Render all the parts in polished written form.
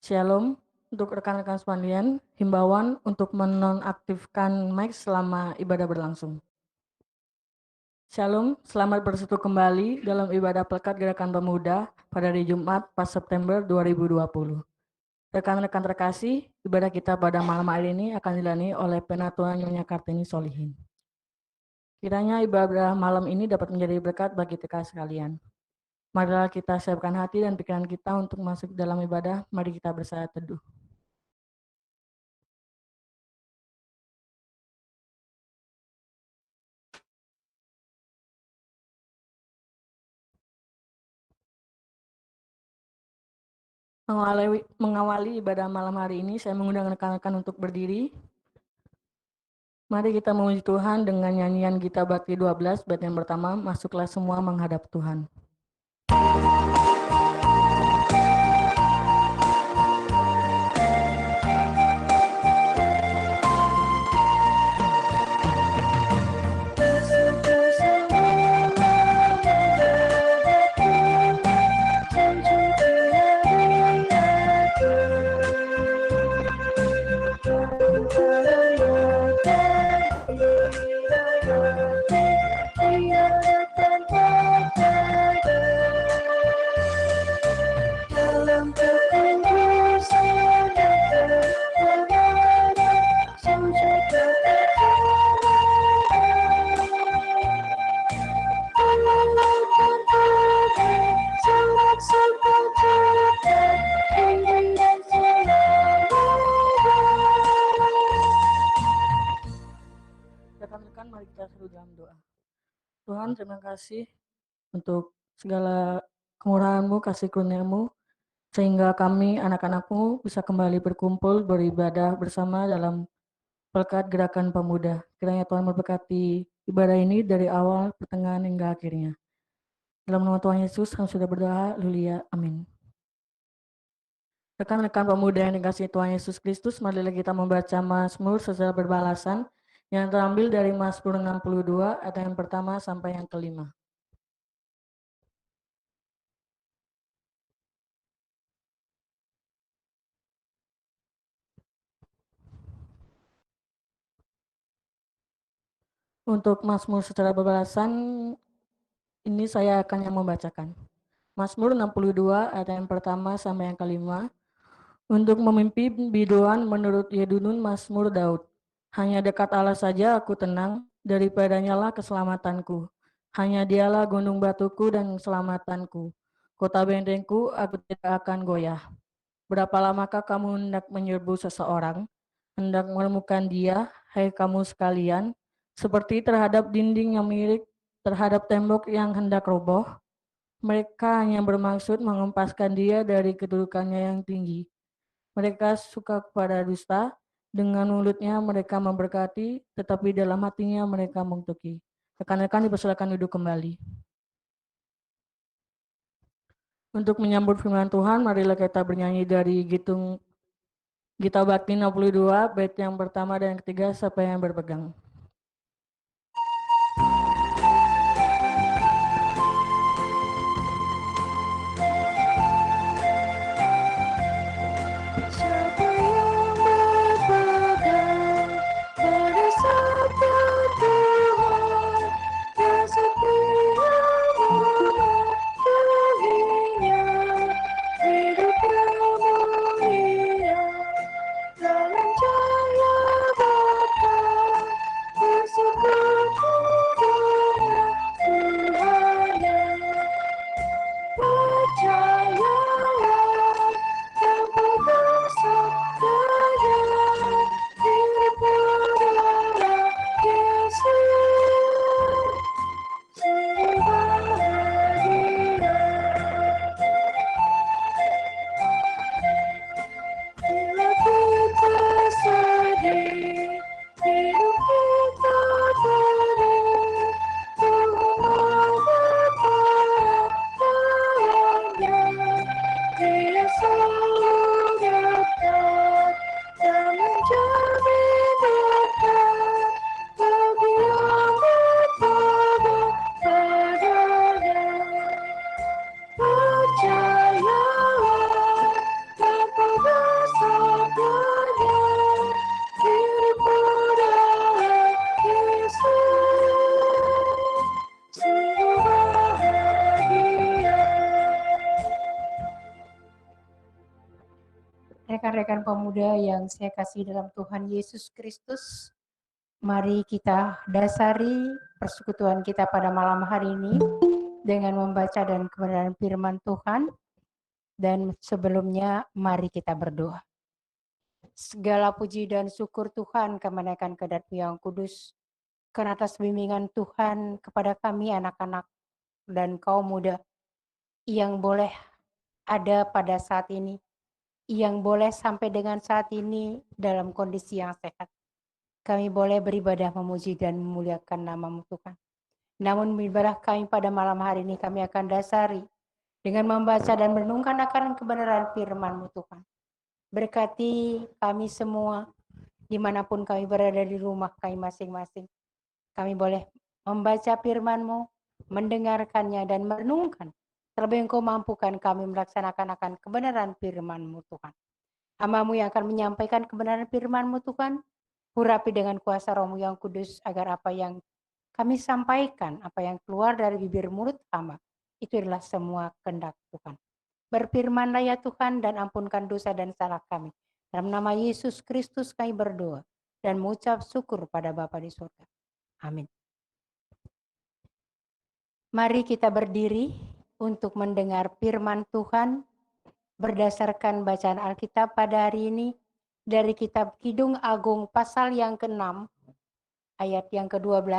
Shalom, untuk rekan-rekan sekalian, himbauan untuk menonaktifkan mic selama ibadah berlangsung. Shalom, selamat bersatu kembali dalam ibadah Pelekat Gerakan Pemuda pada hari Jumat 4 September 2020. Rekan-rekan terkasih, ibadah kita pada malam hari ini akan dilayani oleh Penatua Nyonya Kartini Solihin. Kiranya ibadah malam ini dapat menjadi berkat bagi kita sekalian. Marilah kita siapkan hati dan pikiran kita untuk masuk dalam ibadah. Mari kita bersatu teduh. Mengawali ibadah malam hari ini, saya mengundang rekan-rekan untuk berdiri. Mari kita memuji Tuhan dengan nyanyian Gita Bakti 12, bait yang pertama, masuklah semua menghadap Tuhan. Rekan-rekan, mari kita seru dalam doa. Tuhan, terima kasih untuk segala kemurahan-Mu, kasih karunia-Mu, sehingga kami, anak-anak-Mu, bisa kembali berkumpul, beribadah bersama dalam Pelekat Gerakan Pemuda. Kiranya Tuhan memberkati ibadah ini dari awal, pertengahan, hingga akhirnya. Dalam nama Tuhan Yesus, kami sudah berdoa, haleluya, amin. Rekan-rekan pemuda yang dikasihi Tuhan Yesus Kristus, marilah kita membaca Mazmur secara berbalasan yang terambil dari Mazmur 62 ayat yang pertama sampai yang kelima. Untuk Mazmur secara berbalasan ini saya akan yang membacakan. Mazmur 62 ayat yang pertama sampai yang kelima. Untuk memimpin biduan menurut Yedunun Mazmur Daud. Hanya dekat Allah saja aku tenang, daripadanya lah keselamatanku. Hanya dialah gunung batuku dan keselamatanku. Kota bentengku, aku tidak akan goyah. Berapa lamakah kamu hendak menyerbu seseorang? Hendak menemukan dia, hai kamu sekalian, seperti terhadap dinding yang miring, terhadap tembok yang hendak roboh. Mereka hanya bermaksud mengempaskan dia dari kedudukannya yang tinggi. Mereka suka kepada dusta, dengan mulutnya mereka memberkati, tetapi dalam hatinya mereka mengutuki. Rekan-rekan dipersilakan duduk kembali. Untuk menyambut firman Tuhan, marilah kita bernyanyi dari Gita Bakti 62, bait yang pertama dan yang ketiga, siapa yang berpegang. rekan-rekan pemuda yang saya kasih dalam Tuhan Yesus Kristus, mari kita dasari persekutuan kita pada malam hari ini dengan membaca dan kebenaran firman Tuhan. Dan sebelumnya mari kita berdoa. Segala puji dan syukur Tuhan kemenakan kehendak-Mu yang kudus, karena atas bimbingan Tuhan kepada kami anak-anak dan kaum muda yang boleh ada pada saat ini, yang boleh sampai dengan saat ini dalam kondisi yang sehat. Kami boleh beribadah memuji dan memuliakan nama-Mu Tuhan. Namun beribadah kami pada malam hari ini kami akan dasari dengan membaca dan merenungkan akan kebenaran firman-Mu Tuhan. Berkati kami semua, dimanapun kami berada di rumah kami masing-masing. Kami boleh membaca firman-Mu, mendengarkannya dan merenungkan. Terlebih Engkau mampukan kami melaksanakan akan kebenaran firman-Mu Tuhan. Hamba-Mu yang akan menyampaikan kebenaran firman-Mu Tuhan, urapi dengan kuasa Roh-Mu yang kudus agar apa yang kami sampaikan, apa yang keluar dari bibir mulut hamba, itu adalah semua kehendak Tuhan. Berfirmanlah ya Tuhan dan ampunkan dosa dan salah kami. Dalam nama Yesus Kristus kami berdoa dan mengucap syukur pada Bapa di surga. Amin. Mari kita berdiri untuk mendengar firman Tuhan berdasarkan bacaan Alkitab pada hari ini dari kitab Kidung Agung pasal yang ke-6 ayat yang ke-12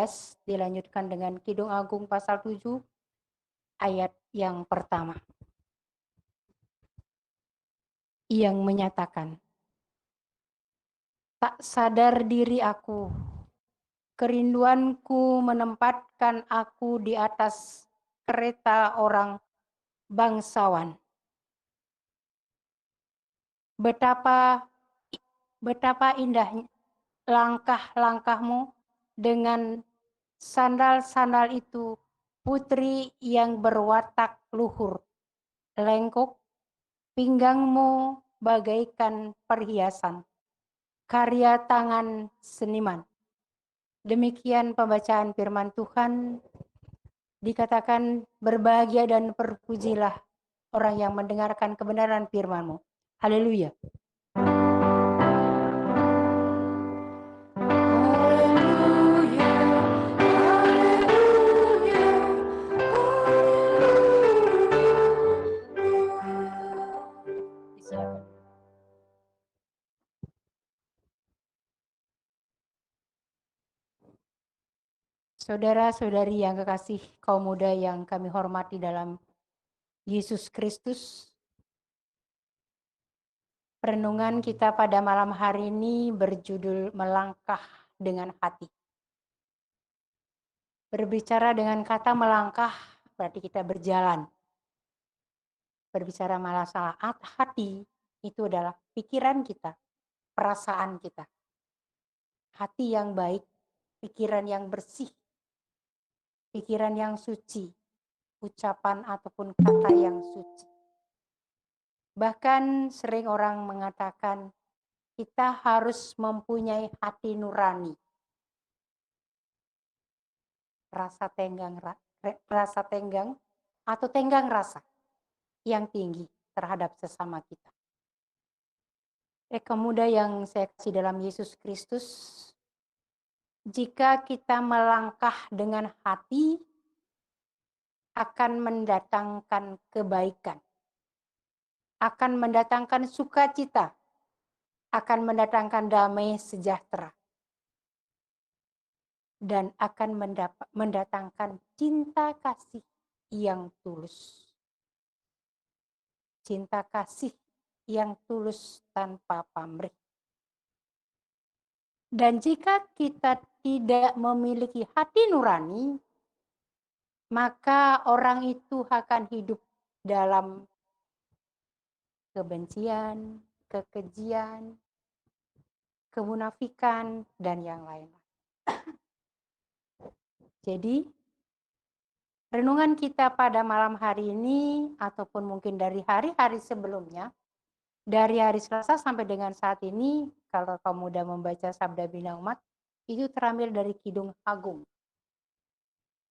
dilanjutkan dengan Kidung Agung pasal 7 ayat yang pertama. Yang menyatakan, tak sadar diri aku, kerinduanku menempatkan aku di atas kereta orang bangsawan. Betapa indahnya langkah-langkahmu dengan sandal-sandal itu, putri yang berwatak luhur. Lengkuk pinggangmu bagaikan perhiasan, karya tangan seniman. Demikian pembacaan firman Tuhan. Dikatakan berbahagia dan berpujilah orang yang mendengarkan kebenaran firman-Mu. Haleluya. Saudara-saudari yang kekasih kaum muda yang kami hormati dalam Yesus Kristus, renungan kita pada malam hari ini berjudul Melangkah dengan Hati. Berbicara dengan kata melangkah berarti kita berjalan. Berbicara masalah hati itu adalah pikiran kita, perasaan kita. Hati yang baik, pikiran yang bersih, pikiran yang suci, ucapan ataupun kata yang suci. Bahkan sering orang mengatakan kita harus mempunyai hati nurani. Rasa tenggang atau tenggang rasa yang tinggi terhadap sesama kita. Kaum muda yang saya kasih dalam Yesus Kristus, jika kita melangkah dengan hati akan mendatangkan kebaikan, akan mendatangkan sukacita, akan mendatangkan damai sejahtera, dan akan mendatangkan cinta kasih yang tulus. Cinta kasih yang tulus tanpa pamrih. Dan jika kita tidak memiliki hati nurani, maka orang itu akan hidup dalam kebencian, kekejian, kemunafikan, dan yang lain. Jadi, renungan kita pada malam hari ini, ataupun mungkin dari hari-hari sebelumnya, dari hari Selasa sampai dengan saat ini, kalau kamu muda membaca Sabda Bina Umat, itu terambil dari Kidung Agung.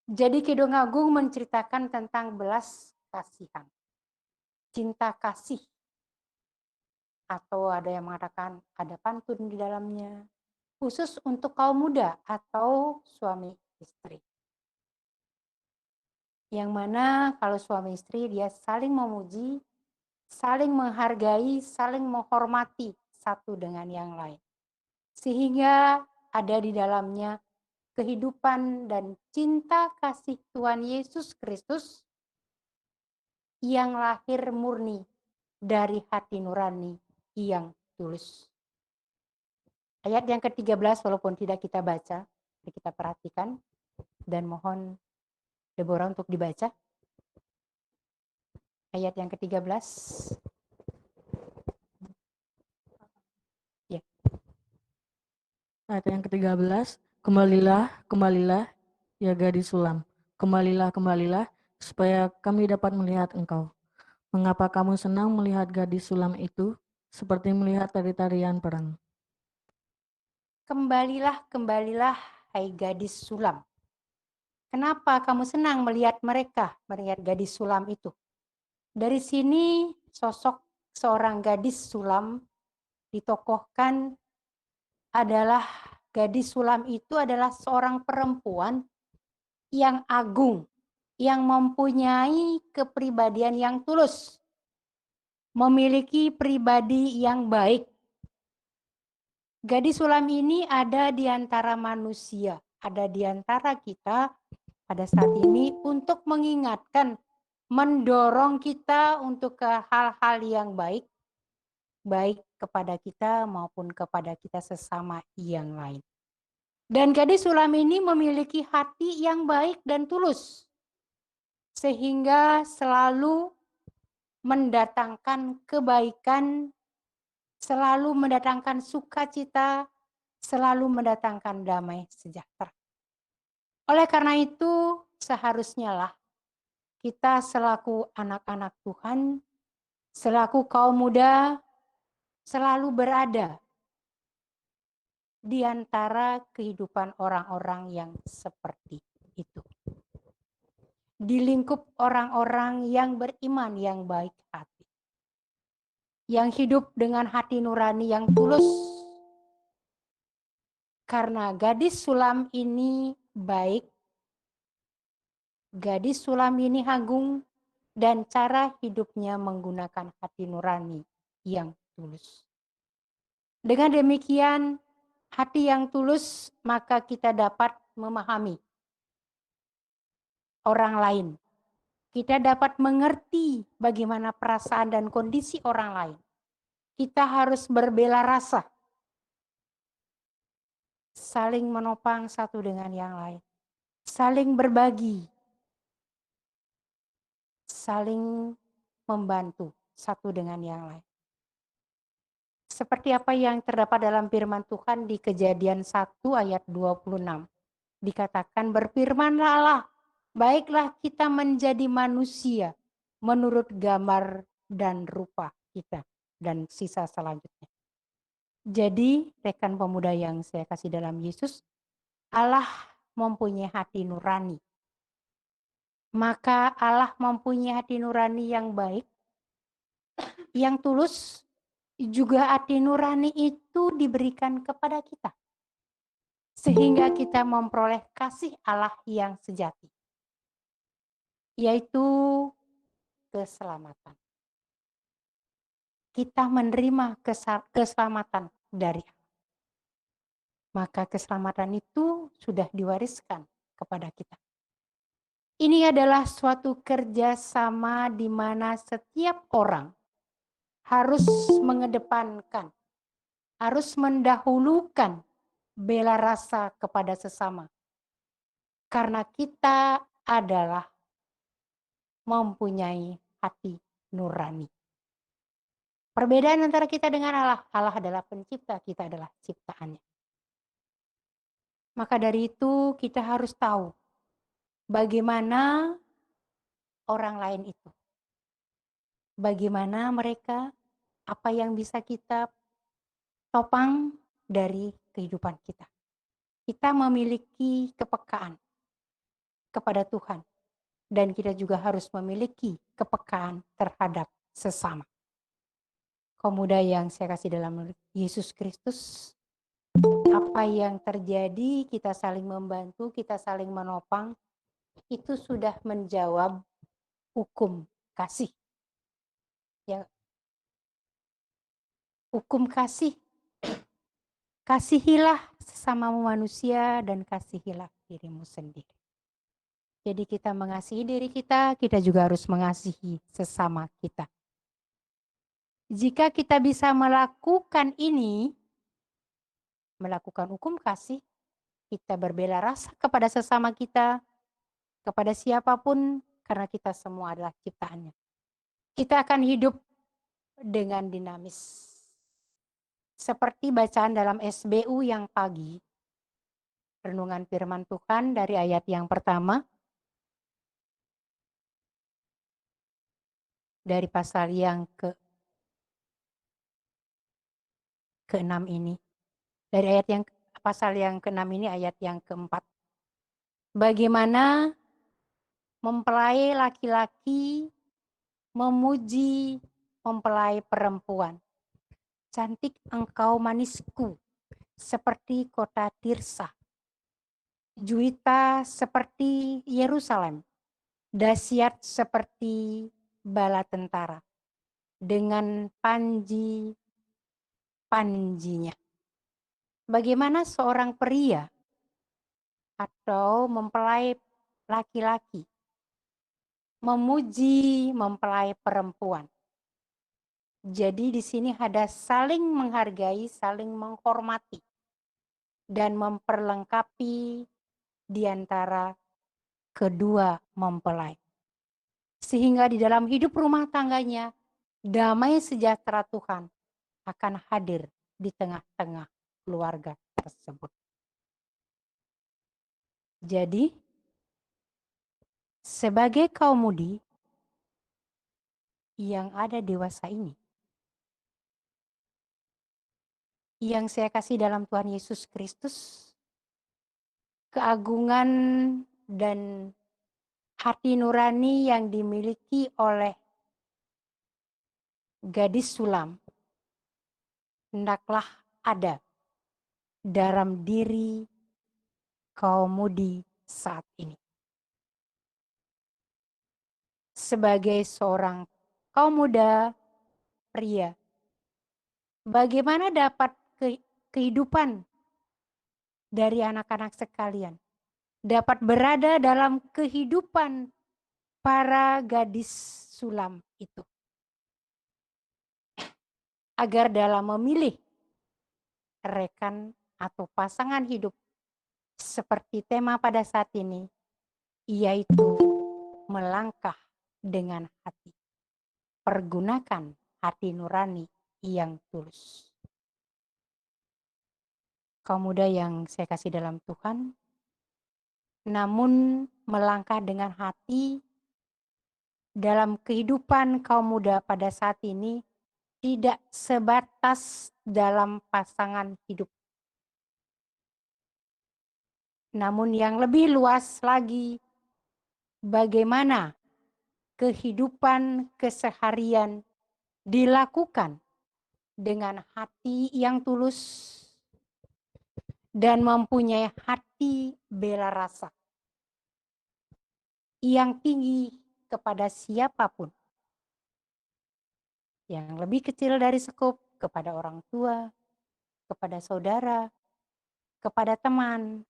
Jadi Kidung Agung menceritakan tentang belas kasihan, cinta kasih atau ada yang mengatakan ada pantun di dalamnya, khusus untuk kaum muda atau suami istri. Yang mana kalau suami istri dia saling memuji, saling menghargai, saling menghormati satu dengan yang lain. Sehingga ada di dalamnya kehidupan dan cinta kasih Tuhan Yesus Kristus yang lahir murni dari hati nurani yang tulus. Ayat yang ke-13 walaupun tidak kita baca, kita perhatikan dan mohon Deborah untuk dibaca. Ayat yang ke-13. Ya. Ayat yang ke-13, kembalilah, kembalilah, ya gadis sulam. Kembalilah, kembalilah, supaya kami dapat melihat engkau. Mengapa kamu senang melihat gadis sulam itu, seperti melihat tari-tarian perang? Kembalilah, kembalilah, hai gadis sulam. Kenapa kamu senang melihat mereka, melihat gadis sulam itu? Dari sini sosok seorang gadis sulam ditokohkan adalah gadis sulam itu adalah seorang perempuan yang agung, yang mempunyai kepribadian yang tulus, memiliki pribadi yang baik. Gadis sulam ini ada di antara manusia, ada di antara kita pada saat ini untuk mengingatkan, mendorong kita untuk ke hal-hal yang baik, baik kepada kita maupun kepada kita sesama yang lain. Dan gadis sulam ini memiliki hati yang baik dan tulus, sehingga selalu mendatangkan kebaikan, selalu mendatangkan sukacita, selalu mendatangkan damai sejahtera. Oleh karena itu, seharusnya lah kita selaku anak-anak Tuhan, selaku kaum muda, selalu berada di antara kehidupan orang-orang yang seperti itu. Di lingkup orang-orang yang beriman, yang baik hati. Yang hidup dengan hati nurani yang tulus. Karena gadis sulam ini baik, gadis sulam ini agung, dan cara hidupnya menggunakan hati nurani yang tulus. Dengan demikian, hati yang tulus, maka kita dapat memahami orang lain. Kita dapat mengerti bagaimana perasaan dan kondisi orang lain. Kita harus berbela rasa, saling menopang satu dengan yang lain, saling berbagi, saling membantu satu dengan yang lain. Seperti apa yang terdapat dalam firman Tuhan di Kejadian 1 ayat 26. Dikatakan berfirmanlah Allah, baiklah kita menjadi manusia menurut gambar dan rupa kita. Dan sisa selanjutnya. Jadi rekan pemuda yang saya kasih dalam Yesus, Allah mempunyai hati nurani. Maka Allah mempunyai hati nurani yang baik, yang tulus. Juga hati nurani itu diberikan kepada kita. Sehingga kita memperoleh kasih Allah yang sejati. Yaitu keselamatan. Kita menerima keselamatan dari Allah. Maka keselamatan itu sudah diwariskan kepada kita. Ini adalah suatu kerjasama di mana setiap orang harus mengedepankan, harus mendahulukan bela rasa kepada sesama. Karena kita adalah mempunyai hati nurani. Perbedaan antara kita dengan Allah, Allah adalah pencipta, kita adalah ciptaannya. Maka dari itu kita harus tahu bagaimana orang lain itu. Bagaimana mereka, apa yang bisa kita topang dari kehidupan kita. Kita memiliki kepekaan kepada Tuhan. Dan kita juga harus memiliki kepekaan terhadap sesama. Kaum muda yang saya kasih dalam Yesus Kristus, apa yang terjadi, kita saling membantu, kita saling menopang, itu sudah menjawab hukum kasih. Ya, hukum kasih. Kasihilah sesamamu manusia dan kasihilah dirimu sendiri. Jadi kita mengasihi diri kita, kita juga harus mengasihi sesama kita. Jika kita bisa melakukan ini, melakukan hukum kasih, kita berbela rasa kepada sesama kita, kepada siapapun, karena kita semua adalah ciptaannya. Kita akan hidup dengan dinamis. Seperti bacaan dalam SBU yang pagi, renungan firman Tuhan dari ayat yang pertama, dari pasal yang ke-6 ini. Dari ayat yang pasal yang ke-6 ini ayat yang keempat. Bagaimana mempelai laki-laki memuji mempelai perempuan. Cantik engkau manisku, seperti kota Tirsa. Juwita seperti Yerusalem. Dahsyat seperti bala tentara. Dengan panji-panjinya. Bagaimana seorang pria atau mempelai laki-laki memuji mempelai perempuan. Jadi di sini ada saling menghargai, saling menghormati, dan memperlengkapi di antara kedua mempelai. Sehingga di dalam hidup rumah tangganya, damai sejahtera Tuhan akan hadir di tengah-tengah keluarga tersebut. Jadi, sebagai kaum mudi yang ada dewasa ini, yang saya kasih dalam Tuhan Yesus Kristus, keagungan dan hati nurani yang dimiliki oleh gadis sulam hendaklah ada dalam diri kaum mudi saat ini. Sebagai seorang kaum muda pria, bagaimana dapat kehidupan dari anak-anak sekalian dapat berada dalam kehidupan para gadis sulam itu, agar dalam memilih rekan atau pasangan hidup seperti tema pada saat ini, yaitu melangkah dengan hati. Pergunakan hati nurani yang tulus. Kaum muda yang saya kasih dalam Tuhan, namun melangkah dengan hati dalam kehidupan kaum muda pada saat ini tidak sebatas dalam pasangan hidup. Namun yang lebih luas lagi, bagaimana kehidupan keseharian dilakukan dengan hati yang tulus dan mempunyai hati bela rasa yang tinggi kepada siapapun. Yang lebih kecil dari sekup, kepada orang tua, kepada saudara, kepada teman,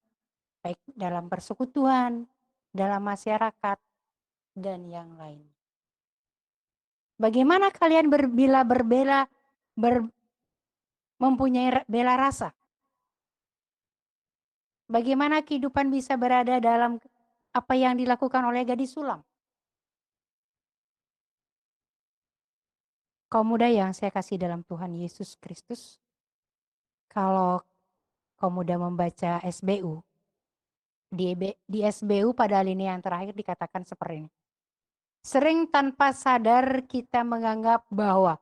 baik dalam persekutuan, dalam masyarakat, dan yang lain. Bagaimana kalian mempunyai bela rasa? Bagaimana kehidupan bisa berada dalam apa yang dilakukan oleh gadis sulam? Kaum muda yang saya kasih dalam Tuhan Yesus Kristus, kalau kaum muda membaca SBU, di SBU pada alinea yang terakhir dikatakan seperti ini. Sering tanpa sadar kita menganggap bahwa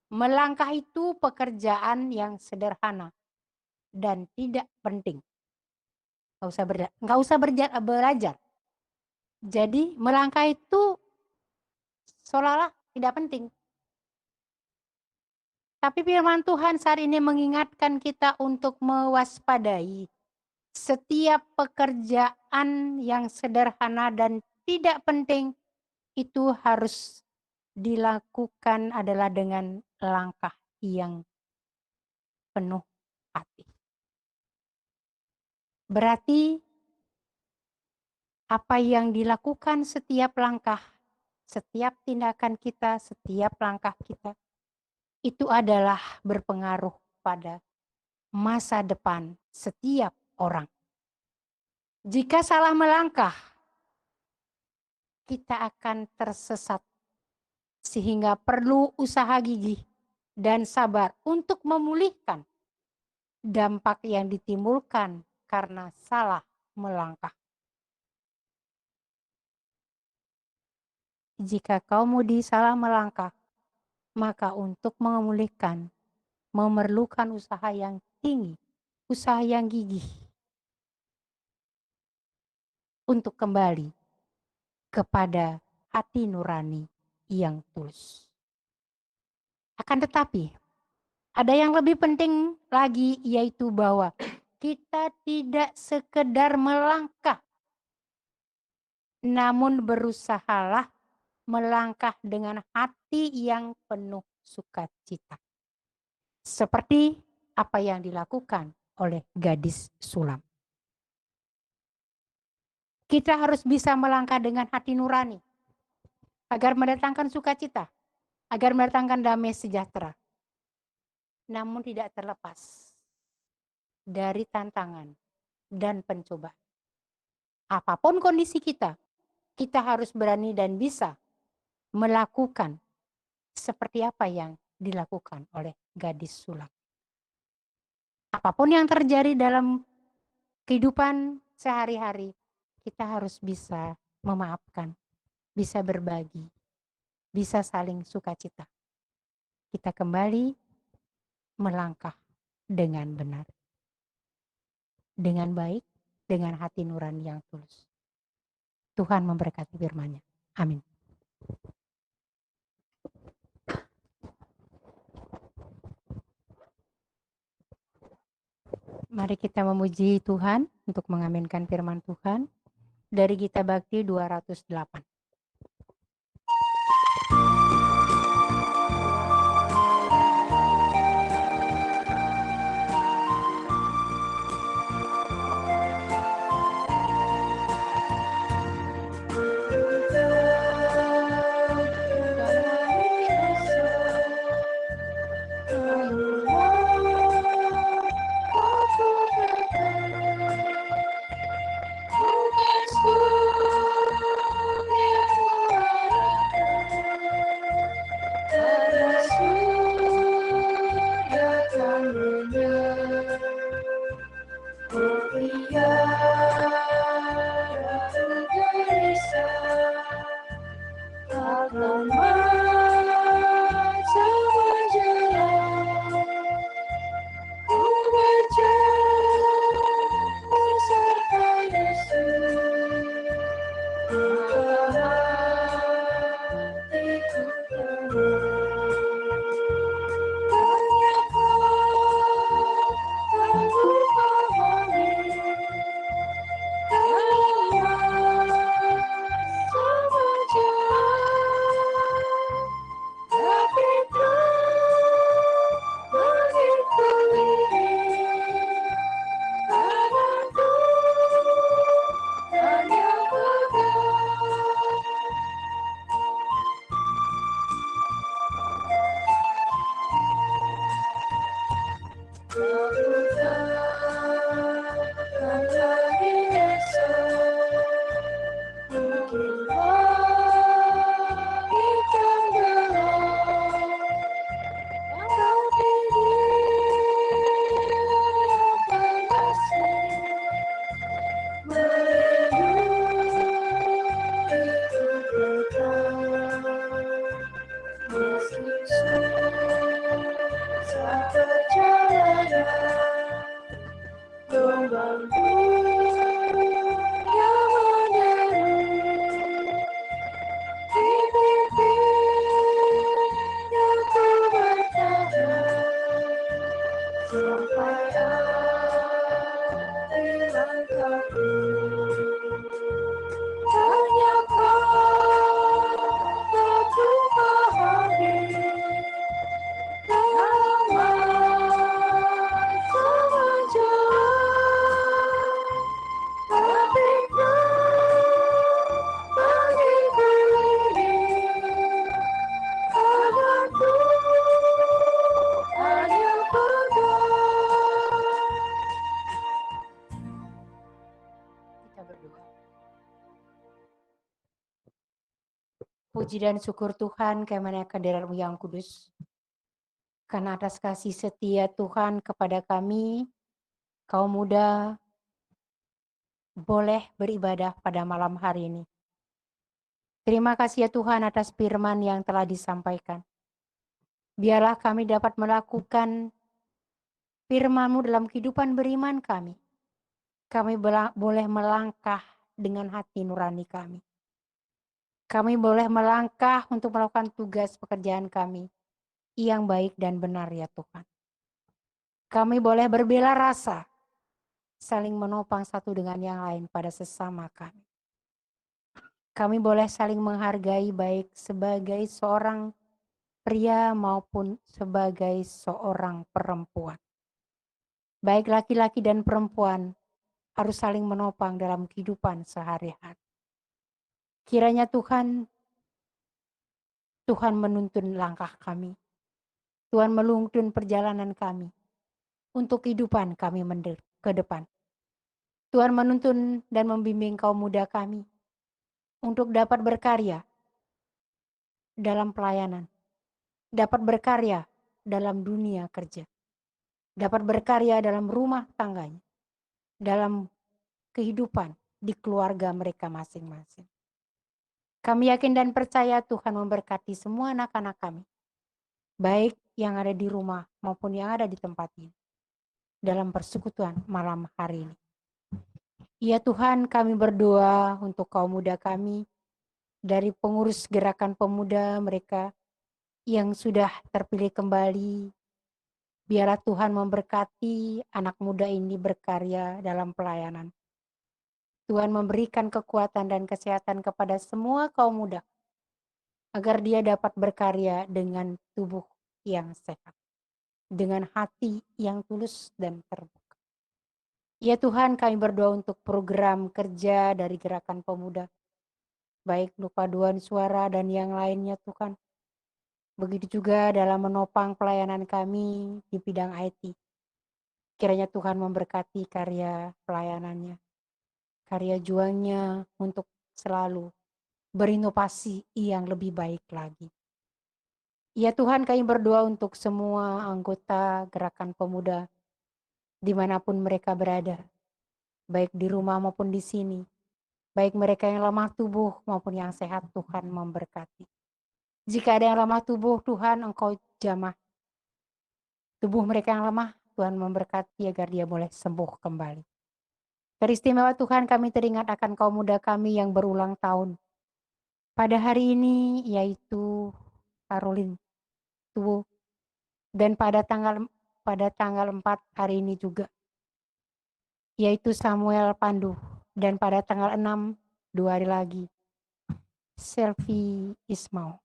melangkah itu pekerjaan yang sederhana dan tidak penting. Nggak usah belajar. Jadi melangkah itu seolah-olah tidak penting. Tapi firman Tuhan saat ini mengingatkan kita untuk mewaspadai setiap pekerjaan yang sederhana dan tidak penting itu harus dilakukan adalah dengan langkah yang penuh hati. Berarti apa yang dilakukan setiap langkah, setiap tindakan kita, setiap langkah kita, itu adalah berpengaruh pada masa depan setiap orang. Jika salah melangkah, kita akan tersesat. Sehingga perlu usaha gigih dan sabar untuk memulihkan dampak yang ditimbulkan karena salah melangkah. Jika kaumudi salah melangkah, maka untuk memulihkan memerlukan usaha yang tinggi, usaha yang gigih untuk kembali kepada hati nurani yang tulus. Akan tetapi, ada yang lebih penting lagi, yaitu bahwa kita tidak sekedar melangkah, namun berusahalah melangkah dengan hati yang penuh sukacita. Seperti apa yang dilakukan oleh gadis sulam. Kita harus bisa melangkah dengan hati nurani, agar mendatangkan sukacita, agar mendatangkan damai sejahtera. Namun tidak terlepas dari tantangan dan pencobaan. Apapun kondisi kita harus berani dan bisa melakukan seperti apa yang dilakukan oleh gadis sulam. Apapun yang terjadi dalam kehidupan sehari-hari, kita harus bisa memaafkan, bisa berbagi, bisa saling sukacita. Kita kembali melangkah dengan benar, dengan baik, dengan hati nurani yang tulus. Tuhan memberkati firman-Nya. Amin. Mari kita memuji Tuhan untuk mengaminkan firman Tuhan dari Gita Bakti 208. Puji dan syukur Tuhan kepada kehadirat-Mu yang kudus. Karena atas kasih setia Tuhan kepada kami, kaum muda boleh beribadah pada malam hari ini. Terima kasih ya Tuhan atas firman yang telah disampaikan. Biarlah kami dapat melakukan firman-Mu dalam kehidupan beriman kami. Kami boleh melangkah dengan hati nurani kami. Kami boleh melangkah untuk melakukan tugas pekerjaan kami yang baik dan benar ya Tuhan. Kami boleh berbela rasa, saling menopang satu dengan yang lain pada sesama kami. Kami boleh saling menghargai baik sebagai seorang pria maupun sebagai seorang perempuan. Baik laki-laki dan perempuan harus saling menopang dalam kehidupan sehari-hari. Kiranya Tuhan menuntun langkah kami. Tuhan menuntun perjalanan kami untuk kehidupan kami ke depan. Tuhan menuntun dan membimbing kaum muda kami untuk dapat berkarya dalam pelayanan, dapat berkarya dalam dunia kerja, dapat berkarya dalam rumah tangganya, dalam kehidupan di keluarga mereka masing-masing. Kami yakin dan percaya Tuhan memberkati semua anak-anak kami, baik yang ada di rumah maupun yang ada di tempat ini, dalam persekutuan malam hari ini. Ya Tuhan, kami berdoa untuk kaum muda kami, dari pengurus gerakan pemuda mereka yang sudah terpilih kembali. Biarlah Tuhan memberkati anak muda ini berkarya dalam pelayanan. Tuhan memberikan kekuatan dan kesehatan kepada semua kaum muda, agar dia dapat berkarya dengan tubuh yang sehat, dengan hati yang tulus dan terbuka. Ya Tuhan, kami berdoa untuk program kerja dari gerakan pemuda, baik paduan suara dan yang lainnya Tuhan. Begitu juga dalam menopang pelayanan kami di bidang IT. Kiranya Tuhan memberkati karya pelayanannya, karya juangnya untuk selalu berinovasi yang lebih baik lagi. Ya Tuhan, kami berdoa untuk semua anggota gerakan pemuda dimanapun mereka berada, baik di rumah maupun di sini, baik mereka yang lemah tubuh maupun yang sehat, Tuhan memberkati. Jika ada yang lemah tubuh, Tuhan Engkau jamah tubuh mereka yang lemah, Tuhan memberkati agar dia boleh sembuh kembali. Teristimewa Tuhan, kami teringat akan kaum muda kami yang berulang tahun pada hari ini, yaitu Caroline Tuwo, dan pada tanggal 4 hari ini juga, yaitu Samuel Pandu, dan pada tanggal 6, 2 hari lagi, Selvi Ismau.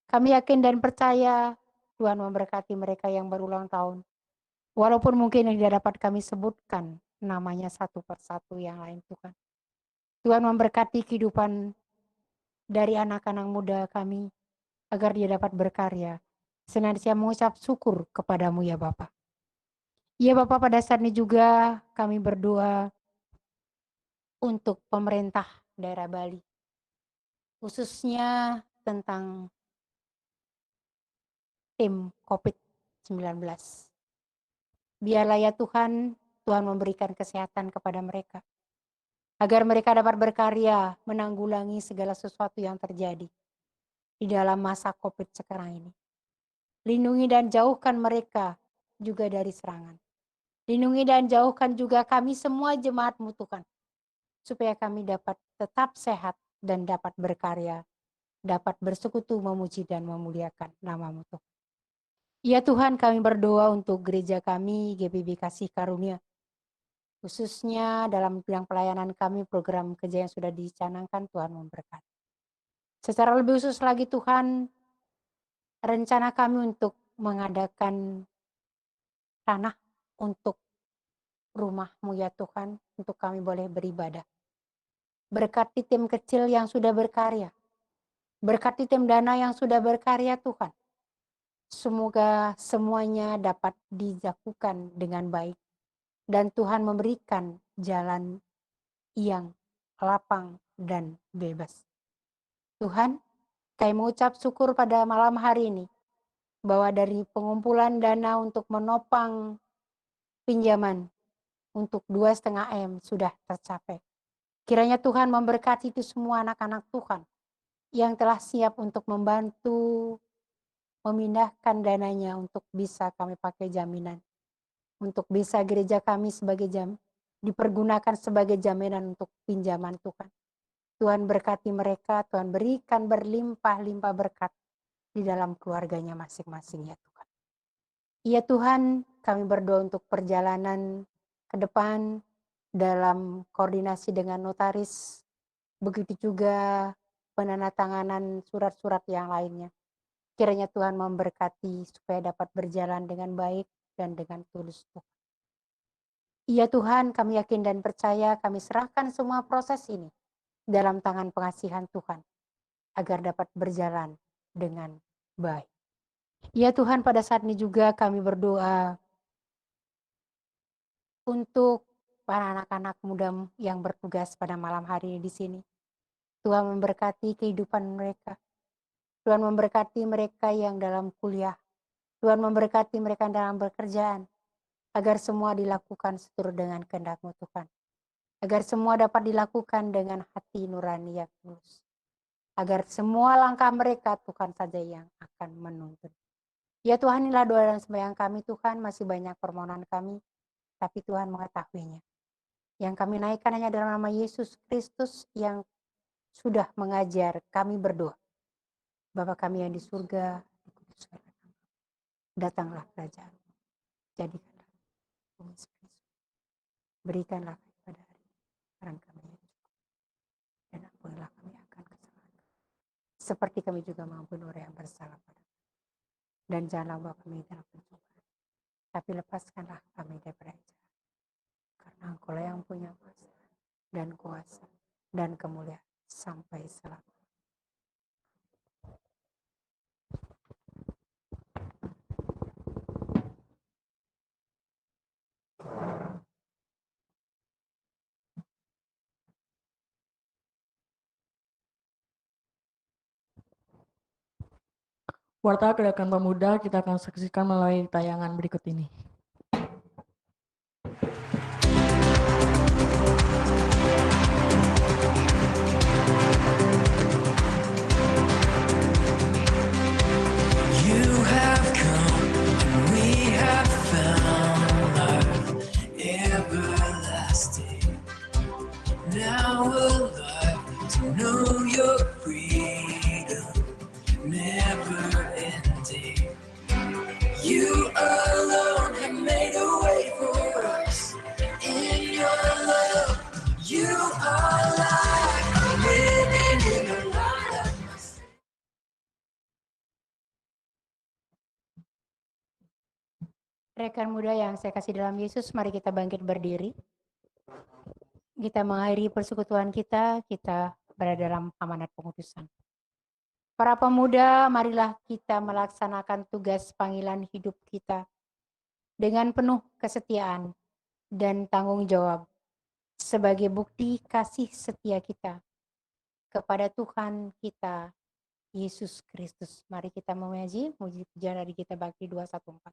Kami yakin dan percaya Tuhan memberkati mereka yang berulang tahun. Walaupun mungkin yang tidak dapat kami sebutkan namanya satu persatu yang lain Tuhan. Tuhan memberkati kehidupan dari anak-anak muda kami agar dia dapat berkarya. Senantiasa mengucap syukur kepadamu ya Bapa. Ya Bapa, pada saat ini juga kami berdoa untuk pemerintah daerah Bali. Khususnya tentang tim COVID-19. Biarlah ya Tuhan, Tuhan memberikan kesehatan kepada mereka, agar mereka dapat berkarya menanggulangi segala sesuatu yang terjadi di dalam masa COVID sekarang ini. Lindungi dan jauhkan mereka juga dari serangan. Lindungi dan jauhkan juga kami semua jemaat-Mu Tuhan, supaya kami dapat tetap sehat dan dapat berkarya, dapat bersekutu memuji dan memuliakan nama-Mu Tuhan. Ya Tuhan, kami berdoa untuk gereja kami, GPB Kasih Karunia, khususnya dalam bidang pelayanan kami, program kerja yang sudah dicanangkan, Tuhan memberkati. Secara lebih khusus lagi Tuhan, rencana kami untuk mengadakan tanah untuk rumah-Mu ya Tuhan, untuk kami boleh beribadah. Berkati tim kecil yang sudah berkarya, berkati tim dana yang sudah berkarya Tuhan. Semoga semuanya dapat dilakukan dengan baik, dan Tuhan memberikan jalan yang lapang dan bebas. Tuhan, Kami mengucap syukur pada malam hari ini bahwa dari pengumpulan dana untuk menopang pinjaman untuk 2,5 M sudah tercapai. Kiranya Tuhan memberkati itu semua anak-anak Tuhan yang telah siap untuk membantu memindahkan dananya untuk bisa kami pakai jaminan. Untuk bisa gereja kami dipergunakan sebagai jaminan untuk pinjaman Tuhan. Tuhan berkati mereka, Tuhan berikan berlimpah-limpah berkat di dalam keluarganya masing-masing ya Tuhan. Ya Tuhan, kami berdoa untuk perjalanan ke depan dalam koordinasi dengan notaris, begitu juga penandatanganan surat-surat yang lainnya. Kiranya Tuhan memberkati supaya dapat berjalan dengan baik dan dengan tulus Tuhan. Ya Tuhan, kami yakin dan percaya kami serahkan semua proses ini dalam tangan pengasihan Tuhan, agar dapat berjalan dengan baik. Ya Tuhan, pada saat ini juga kami berdoa untuk para anak-anak muda yang bertugas pada malam hari ini di sini. Tuhan memberkati kehidupan mereka. Tuhan memberkati mereka yang dalam kuliah. Tuhan memberkati mereka dalam pekerjaan. Agar semua dilakukan seturut dengan kehendak-Mu Tuhan. Agar semua dapat dilakukan dengan hati nurani yang tulus. Agar semua langkah mereka Tuhan saja yang akan menuntun. Ya Tuhan, inilah doa dan sembahyang kami Tuhan, masih banyak permohonan kami, tapi Tuhan mengetahuinya. Yang kami naikkan hanya dalam nama Yesus Kristus yang sudah mengajar kami berdoa. Bapa kami yang di surga, dikuduskanlah namamu. Datanglah kerajaan. Jadikanlah bumi seperti surga. Berikanlah kepada hari ini barang kami yang cukup. Dan ampunilah kami akan kesalahan kami. Seperti kami juga mengampuni orang yang bersalah pada kami. Dan janganlah bawa kami dalam pencobaan, tapi lepaskanlah kami daripada yang jahat. Karena Engkau yang punya kuasa dan kemuliaan sampai selamanya. Warta Gerakan Pemuda kita akan saksikan melalui tayangan berikut ini. You have come and we have found life everlasting. Now alive to know your freedom, never ending. You alone have made a way for us. In your love, you are life. I'm living in the light of my sin. Rekan muda yang saya kasih dalam Yesus, mari kita bangkit berdiri. Kita mengakhiri persekutuan kita berada dalam amanat pengutusan. Para pemuda, marilah kita melaksanakan tugas panggilan hidup kita dengan penuh kesetiaan dan tanggung jawab sebagai bukti kasih setia kita kepada Tuhan kita, Yesus Kristus. Mari kita memuji pujian dari kita Bakti 214.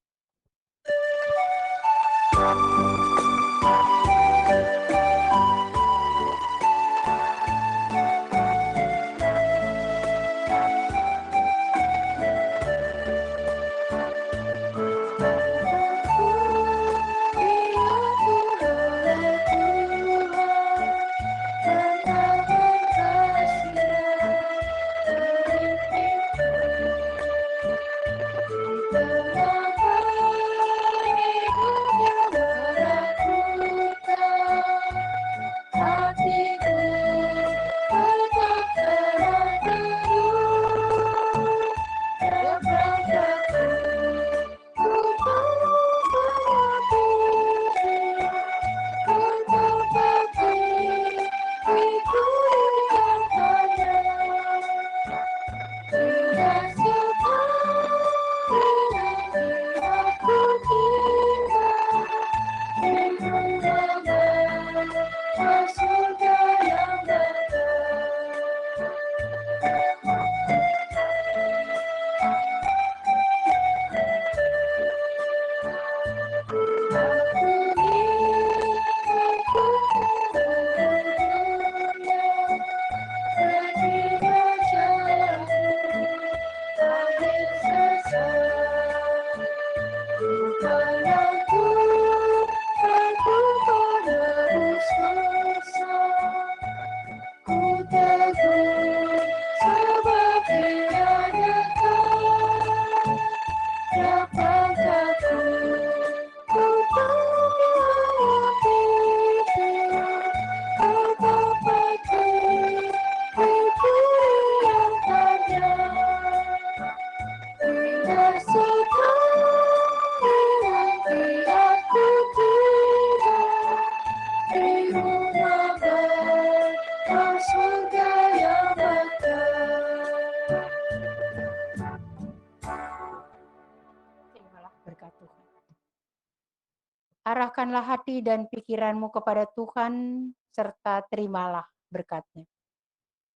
Arahkanlah hati dan pikiranmu kepada Tuhan, serta terimalah berkat-Nya.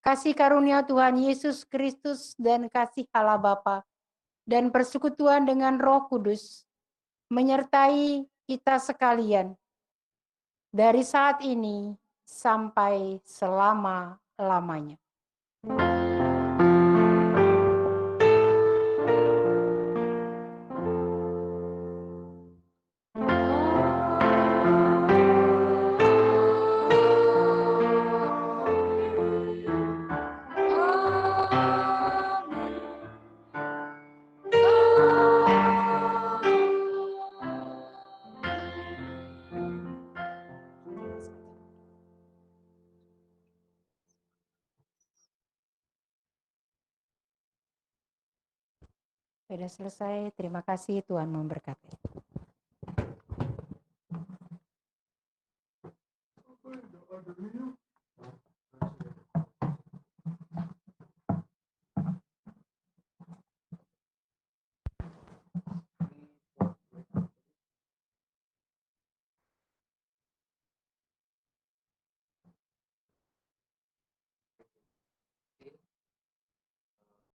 Kasih karunia Tuhan Yesus Kristus dan kasih Allah Bapa dan persekutuan dengan Roh Kudus menyertai kita sekalian dari saat ini sampai selama-lamanya. Sudah selesai, terima kasih, Tuhan memberkati.